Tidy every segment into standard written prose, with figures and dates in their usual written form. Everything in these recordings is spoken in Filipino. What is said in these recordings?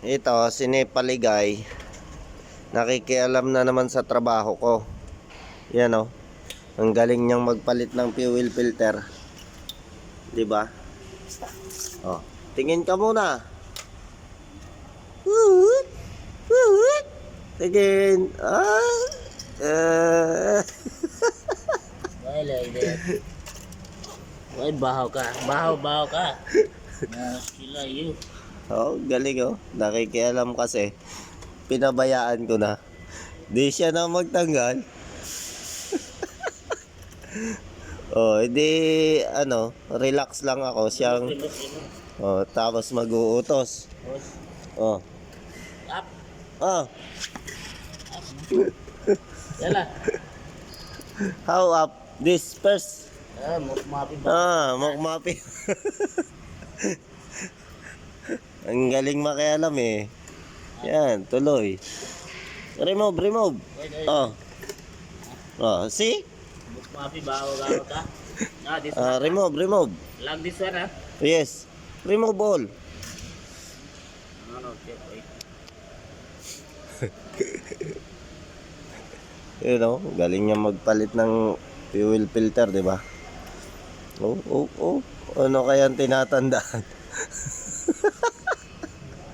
Ito, si Nepaligay, nakikialam na naman sa trabaho ko. Yan o. Ang galing niyang magpalit ng fuel filter. Diba? Oh, tingin ka muna. Woot! Woot! Tingin. Why like that? Why bahaw ka? Bahaw ka. Sila you. Oh, galing oh. Nakikialam kasi. Pinabayaan ko na. Di siya na magtanggal. Oh, edi ano, relax lang ako siyang. Oh, tapos mag-uutos. Oh. Up. Oh. Yala. How up this first? Mukmapi ba? Mukmapi. Ang galing makialam eh. Yan, tuloy. Remove. Oh. Oh, see? Mukmapi bahaw ka? This Remove. Like this one, Yes. Remove all. No, check, wait. You know, galing niya magpalit ng fuel filter, di ba? Oh. Ano kaya ang tinatandaan?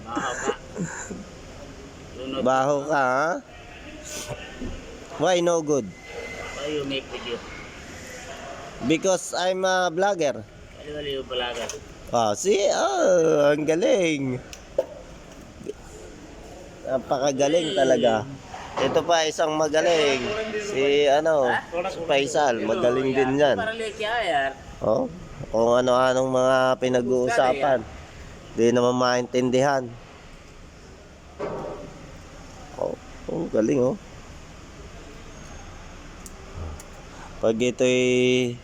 Bahaw ka. Baho ka, ha? Why no good? Why you make video? Because I'm a vlogger. Wali yung balaga. See? Ang galing. Napakagaling talaga. Ito pa isang magaling. Si Faisal, magaling din yan. Para lekya yan. Oh, kung ano-anong mga pinag-uusapan. Di naman maintindihan. Oh, galing oh. Pag ito'y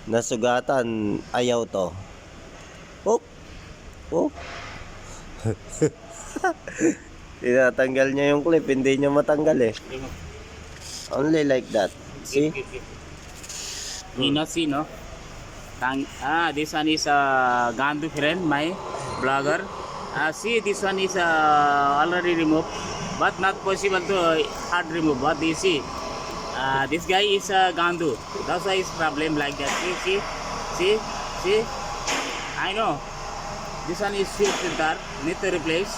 nasugatan, ayaw to. Oh. Tinatanggal niya yung clip, hindi niya matanggal eh. Only like that. See? See, no? This one is Gandhu friend, my blogger. See, this one is already removed, but not possible to hard remove. But you see, this guy is Gandhu. That's why it's problem like that. See. I know. This one is fuel filter. Need to replace.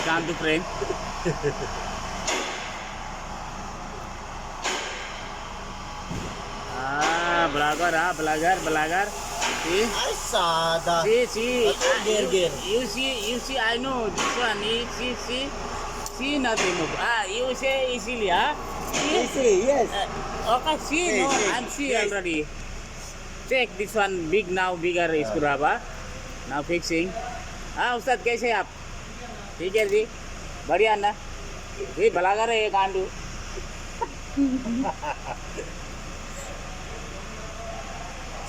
Gandhu friend. Blogger. See? Ay, sada. See. Gear. You see. I know this one. See, nothing. You say easily, Easy, yes. Okay, see, no, I'm see already. Check this one, bigger screwdriver. Now fixing. Ustad, कैसे आप? ठीक है जी, बढ़िया ना? ये बलागर है ये गांडू.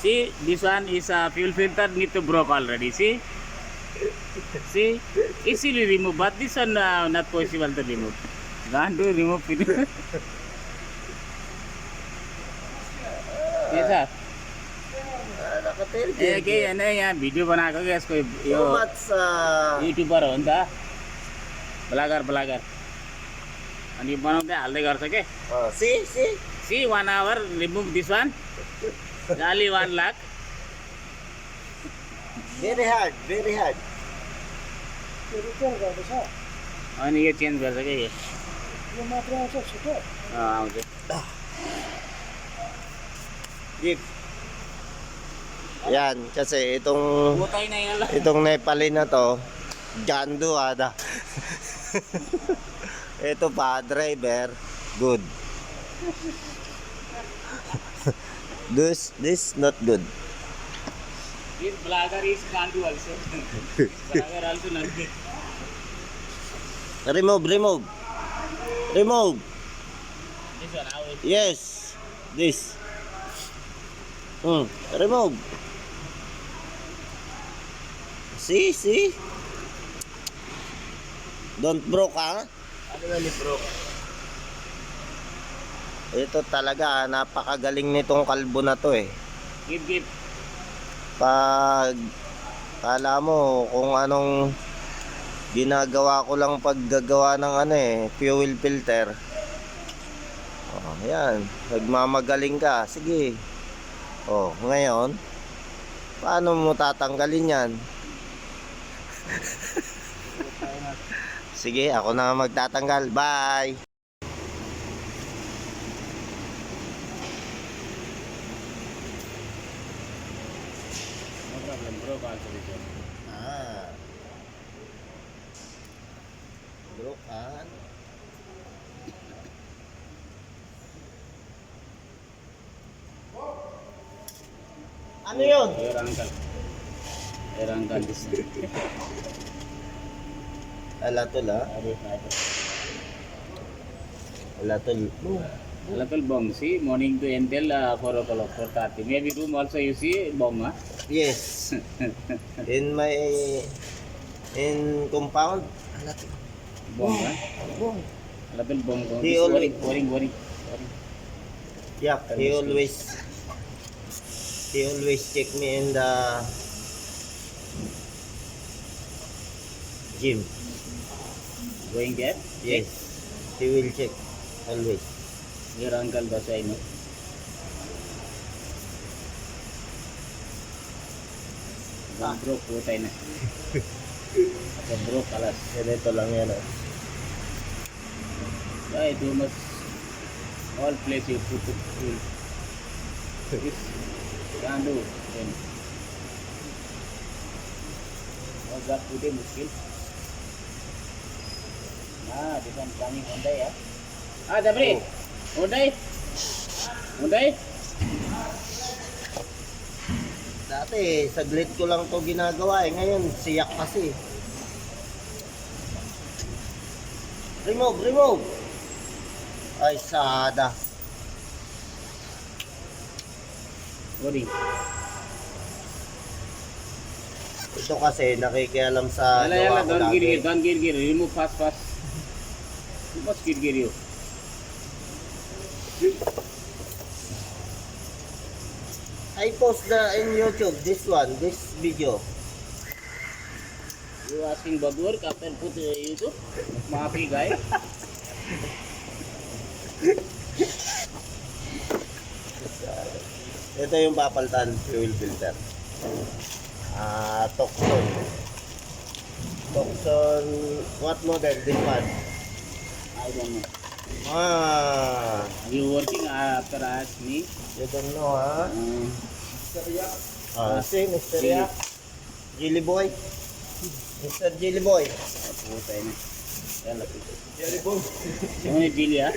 See, this one is a fuel filter need to broke already. See, easily remove, but this one not possible to remove. Gandu remove filter. Yes sir. यहाँ भिडियो बनाएको क्या यसको यो युट्युबर हो नि त ब्लगर अनि बनाउँदै हाल्दै गर्छ के सी 1 hour remove this one only 1 lakh. Very hard. अनि यो चेन्ज गर्छ के यो आउँछ Yan, kasi itong butay na yan lang. itong Nepali na to, Gandhu ada. Ito pa, driver, good. This not good. This blogger is Gandu also. Blogger also not good. Remove. This one, how is Yes, this. Remove. See? Don't broke, ha? really broke? Ito talaga, napakagaling nitong kalbo na to eh. Give. Pag kala mo kung anong ginagawa ko lang paggagawa ng ano fuel filter. Oh, yan. Nagmamagaling ka. Sige. Oh, ngayon, paano mo tatanggalin yan? Sige, ako na magtatanggal. Bye! No problem, bro. Also this one. Ah. Brokan. Ano yun? Your uncle. Your uncle this. Alatol Alatol. Local bong. See, morning to until 4 o'clock, 4:30. Maybe room also you see bong, huh? Yes. In my compound. Alatol. Bong, huh? Bong. Local bong. He This always- worrying. Yeah, he always check me in the gym. Going there? Yes. He will check always. Your uncle does I know. Bro, putay na. Bro, kalas. Ganito lang yan. Yeah, too much. All place you put it full. This can't do. Then. What's that today, muskil? This one coming Hyundai, ah? Dabri! Hyundai? Dati, saglit ko lang to ginagawa Ngayon, siyak kasi. Remove! Ay, sada. Worry. Ito kasi nakikialam sa Yala, gawa ko don't lagi. get. Remove fast. You must get you. I post in YouTube this video. You asking Babu work after put YouTube? Maafi guy. Ito yung papalitan fuel filter. Tucson. Tucson, what model this one? I don't know. You working after ask me? You don't know, ha? Si Mr. Jelly. Yak. Jelly Boy. Mr. Jelly Boy. Putay na. Yala. Jelly boy. Yung ni Jelly, ah?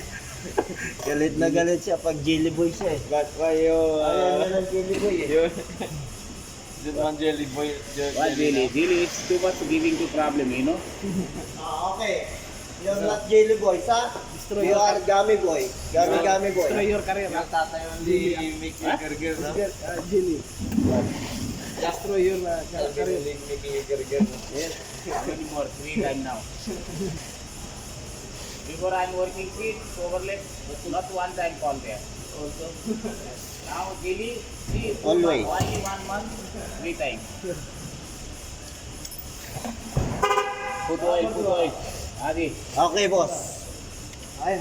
Galit na galit siya pag Jelly Boy siya. But why you Ayaw na ng Jelly Boy you just one jelly boy What Jelly? Jelly is too much giving to problem, you know? Okay. You're not Jelly Boy, sa? You are Gummy Boy. Gummy Boy. your career yung tatay only make you girl no Jelly. Destroy your career. making you girl no Yes. How many more? 3 times now. Before I'm working, see, overlap, not 1 time call there. Also. Now, Jelly, see, Always. only 1 month, 3 times. Put oil. Adi. Okay, boss. Hi.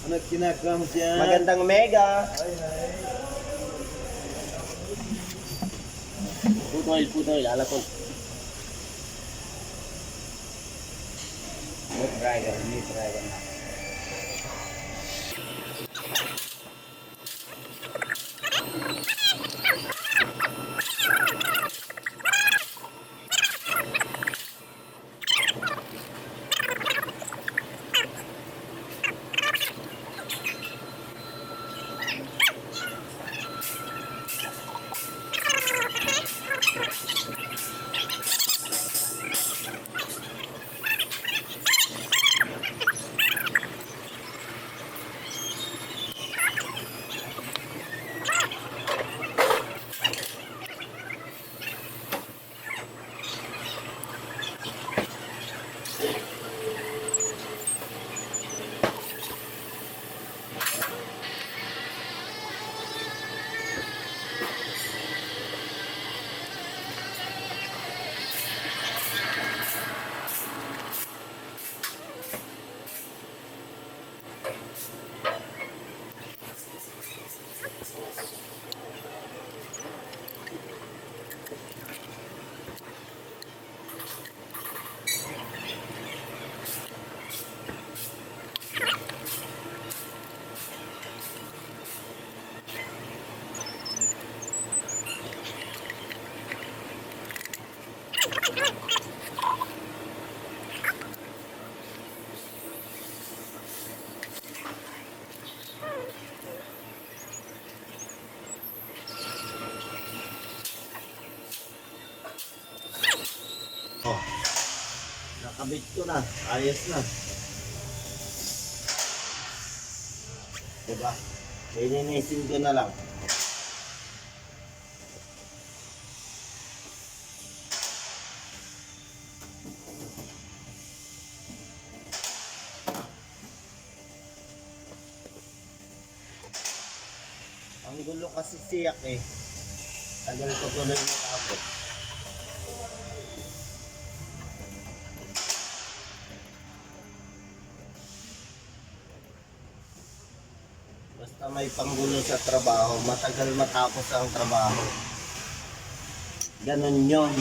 Ano ginagawa mo dyan? Magandang mega. Put oil, alakol. Need driver na. Kakabit ko na. Ayos na. Diba? Lilinisin ko na lang. Ang gulo kasi siyak eh. Tagal ko tuloy matapos. Basta may panggulo sa trabaho, matagal matapos ang trabaho. Ganon yun.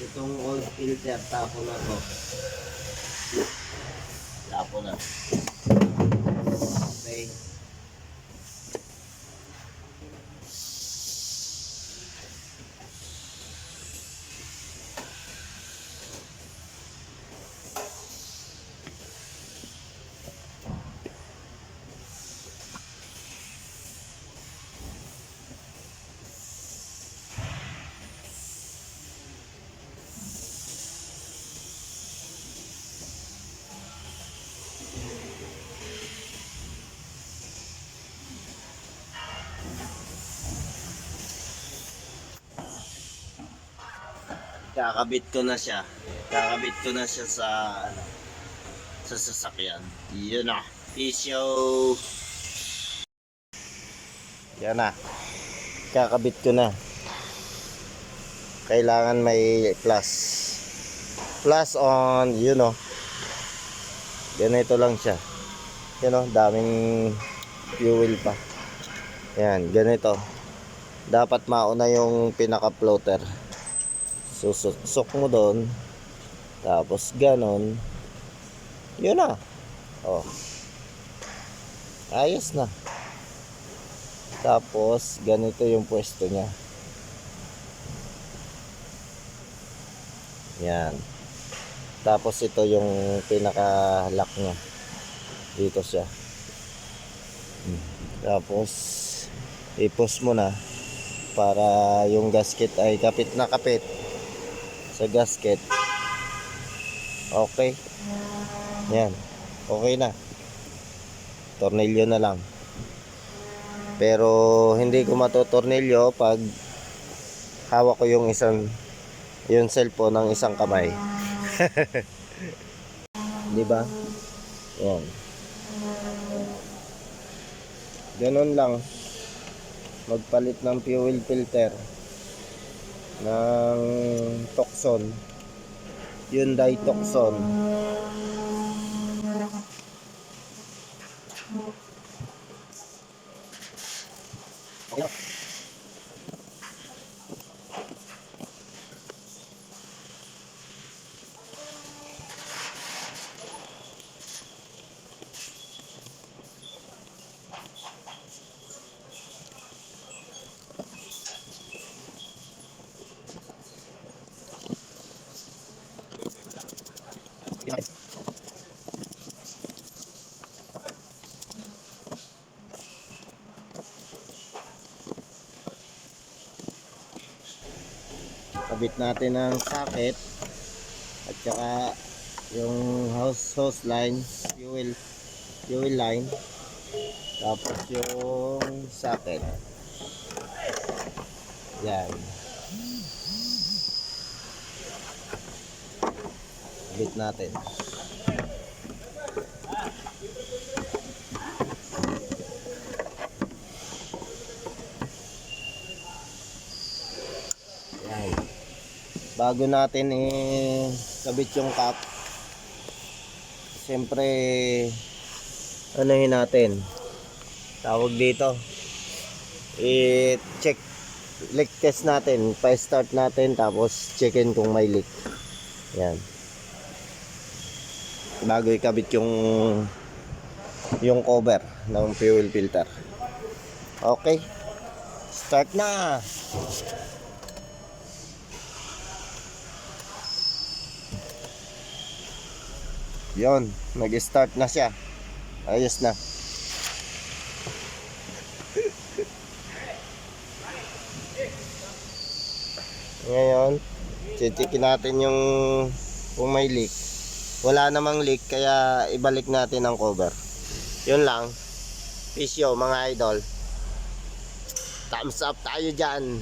Itong old filter, tapo na to. Tapo na. Okay. Kakabit ko na siya. Kakabit ko na siya sa ano, sa sasakyan. Yun na. Pisyo. Yan na. Kakabit ko na. Kailangan may plus. Plus on, you know. Ganito lang siya. You know, daming fuel pa. Yan, ganito. Dapat mauna yung pinaka-floater. Susok mo doon. Tapos ganon. Yun na. Oh. Ayos na. Tapos ganito yung pwesto niya. Yan. Tapos ito yung pinaka-lock niya. Dito siya. Tapos i-push mo na para yung gasket ay kapit na kapit sa gasket. Okay. Yan. Okay na. Tornilyo na lang. Pero hindi ko matotornilyo pag hawak ko yung cellphone ng isang kamay. 'Di ba? Yan. Ganun lang. Magpalit ng fuel filter ng Tucson, Hyundai Tucson. Okay. Kabit natin ang socket at saka yung hose line, fuel line, tapos yung socket. Yan. Kabit natin. Yan. Bago natin kabit yung cap, siyempre anuhin natin, tawag dito, i-check leak test natin, pa-start natin tapos checkin kung may leak. Yan, bago ikabit yung cover ng fuel filter. Okay, start na. Yon, nag-start na siya. Ayos na. Titikin natin yung kung may leak. Wala namang leak kaya ibalik natin ang cover. Yun lang. Peace yo mga idol. Thumbs up tayo dyan.